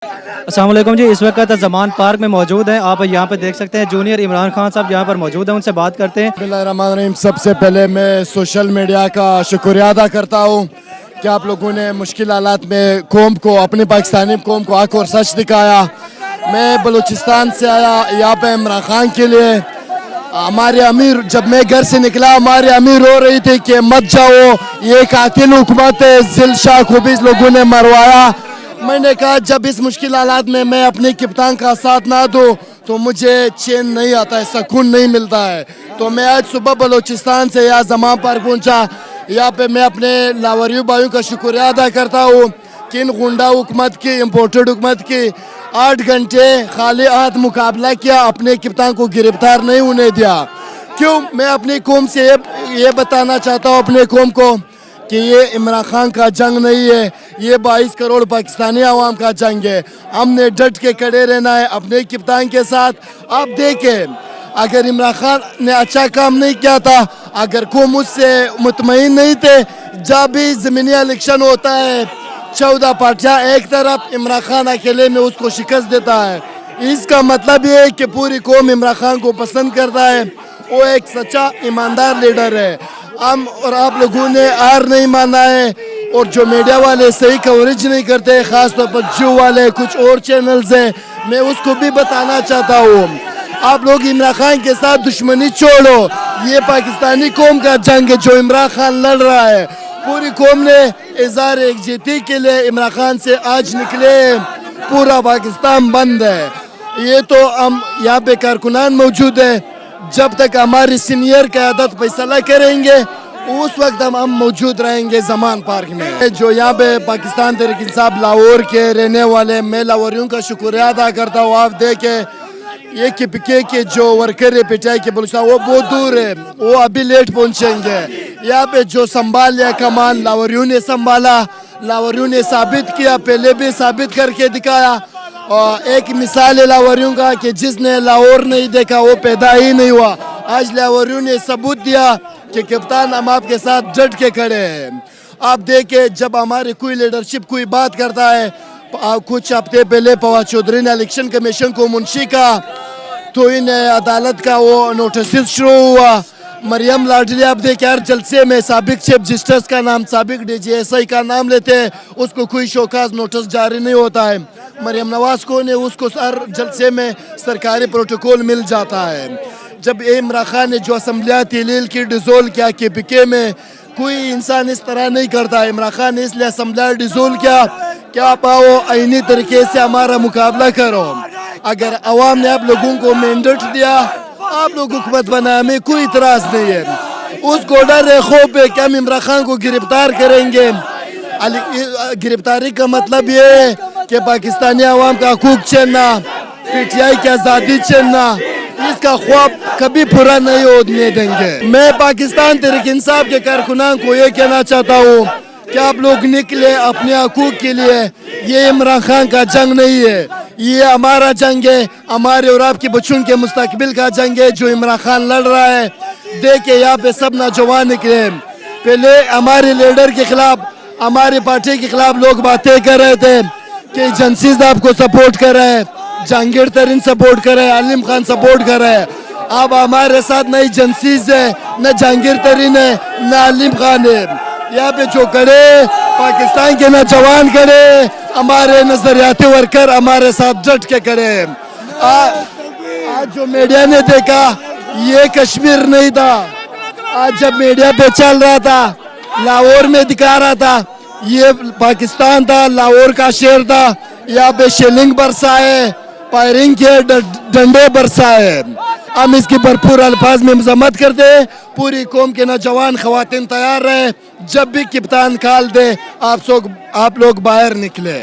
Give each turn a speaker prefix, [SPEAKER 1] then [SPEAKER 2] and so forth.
[SPEAKER 1] अस्सलाम वालेकुम जी। इस वक्त ज़मान पार्क में मौजूद हैं। आप यहाँ पे देख सकते हैं जूनियर इमरान खान साहब यहाँ पर मौजूद हैं, उनसे बात करते हैं।
[SPEAKER 2] बिस्मिल्लाहिर्रहमानिर्रहीम। सबसे पहले मैं सोशल मीडिया का शुक्रिया अदा करता हूँ कि आप लोगों ने मुश्किल हालात में कौम को, अपनी पाकिस्तानी कौम को आँख और सच दिखाया। मैं बलूचिस्तान से आया यहाँ पे इमरान खान के लिए। हमारे अमीर, जब मैं घर से निकला हमारे अमीर रो रही थी कि मत जाओ, ये कातिल हुकूमत है, जिल शाह को भी लोगों ने मरवाया। मैंने कहा जब इस मुश्किल हालात में मैं अपने कप्तान का साथ ना दूं तो मुझे चैन नहीं आता है, सुकून नहीं मिलता है। तो मैं आज सुबह बलूचिस्तान से यहाँ ज़मान पार्क पहुँचा। यहाँ पे मैं अपने लावरियू भाइयों का शुक्रिया अदा करता हूँ कि इन गुंडा हुकूमत की, इम्पोर्टेड हुकूमत की 8 घंटे खाली हाथ मुकाबला किया, अपने कप्तान को गिरफ्तार नहीं होने दिया। क्यों? मैं अपनी कौम से ये बताना चाहता हूँ अपने कौम को कि ये इमरान खान का जंग नहीं है, ये 22 करोड़ पाकिस्तानी आवाम का जंग है। हमने डट के खड़े रहना है अपने कप्तान के साथ। आप देखें, अगर इमरान खान ने अच्छा काम नहीं किया था, अगर कौम उससे मुतमईन नहीं थे, जब भी ज़मीनी इलेक्शन होता है 14 पार्टियां एक तरफ, इमरान खान अकेले में उसको शिकस्त देता है। इसका मतलब ये है कि पूरी कौम इमरान खान को पसंद करता है। वो एक सच्चा ईमानदार लीडर है। हम और आप लोगों ने हार नहीं माना है, और जो मीडिया वाले सही कवरेज नहीं करते, खास तौर पर जियो वाले, कुछ और चैनल्स हैं, मैं उसको भी बताना चाहता हूँ आप लोग इमरान खान के साथ दुश्मनी छोड़ो। ये पाकिस्तानी कौम का जंग है जो इमरान खान लड़ रहा है। पूरी कौम ने इज़हार एकजुटती के लिए इमरान खान से आज निकले। पूरा पाकिस्तान बंद है। ये तो हम यहाँ पे कारकुनान मौजूद है, जब तक हमारी सीनियर क़यादत फैसला करेंगे उस वक्त हम मौजूद रहेंगे ज़मान पार्क में। जो यहाँ पे पाकिस्तान तहरीक इंसाफ लाहौर के रहने वाले, मैं लाहौरियों का शुक्रिया अदा करता हूँ। आप देखें ये KPK के जो वर्कर है पिटाई के बलूचिस्तान, वो बहुत दूर है, वो अभी लेट पहुँचेंगे। यहाँ पे जो संभाल लिया कमान, लाहौरियों ने संभाला, लाहौरियों ने साबित किया, पहले भी साबित करके दिखाया। और एक मिसाल है लाहौरियों का कि जिसने लाहौर नहीं देखा वो पैदा ही नहीं हुआ। आज लाहौरियों ने सबूत दिया कि कप्तान हम आपके साथ डट के खड़े हैं। आप देखें, जब हमारी कोई लीडरशिप कोई बात करता है, कुछ हफ्ते पहले फवाद चौधरी ने इलेक्शन कमीशन को मुंशी का, तो इन्हें अदालत का वो नोटिस शुरू हुआ। मरियम लाडली, आप देखें हर जलसे में साबिक चीफ जस्टिस का नाम, साबिक DGSI का नाम लेते हैं, उसको कोई शोकाज नोटिस जारी नहीं होता है। मरियम नवाज को ने उसको हर जलसे में सरकारी प्रोटोकॉल मिल जाता है। जब इमरान खान ने जो असम्बलियाँ तहलील की डिज़ोल्व किया KPK में, कोई इंसान इस तरह नहीं करता। इमरान खान ने इसलिए असम्बलियाँ डिज़ोल्व किया कि आप आओ आईनी तरीके से हमारा मुकाबला करो। अगर अवाम ने आप लोगों को मैंडेट दिया, आप लोग हुकूमत बनाने में कोई इतराज़ नहीं है। उसको डर है, खौफ है कि हम इमरान खान को गिरफ्तार करेंगे। गिरफ्तारी का मतलब ये है कि पाकिस्तानी अवाम का हकूक छीनना, PTI की आज़ादी छीनना, इसका ख्वाब कभी पूरा नहीं होने देंगे। मैं पाकिस्तान तहरीक इंसाफ के कारकुनान को ये कहना चाहता हूँ कि आप लोग निकले अपने हकूक के लिए। ये इमरान खान का जंग नहीं है, ये हमारा जंग है, हमारे और आपके बच्चों के मुस्तकबिल का जंग है जो इमरान खान लड़ रहा है। देखिए यहाँ पे सब नौजवान निकले। पहले हमारे लीडर के खिलाफ, हमारी पार्टी के खिलाफ लोग बातें कर रहे थे कि एजेंसीज आपको सपोर्ट कर रहे हैं, जहांगीर तरीन सपोर्ट कर रहे हैं, आलिम खान सपोर्ट कर रहे हैं। अब हमारे साथ न एजेंसीज है, न जहांगीर तरीन है, न आलिम खान है। यहाँ पे जो खड़े पाकिस्तान के नौजवान खड़े, हमारे नजरियाती वर्कर हमारे साथ डट के खड़े हैं। आज जो मीडिया ने देखा ये कश्मीर नहीं था। आज जब मीडिया पे चल रहा था, लाहौर में दिखा रहा था, ये पाकिस्तान था, लाहौर का शहर था। यहाँ पे शेलिंग बरसाए, फायरिंग के डंडे बरसाए। हम इसकी भरपूर अल्फाज में मजम्मत करते हैं। पूरी कौम के नौजवान खवातीन तैयार रहे, जब भी कप्तान कॉल दे आप लोग बाहर निकले।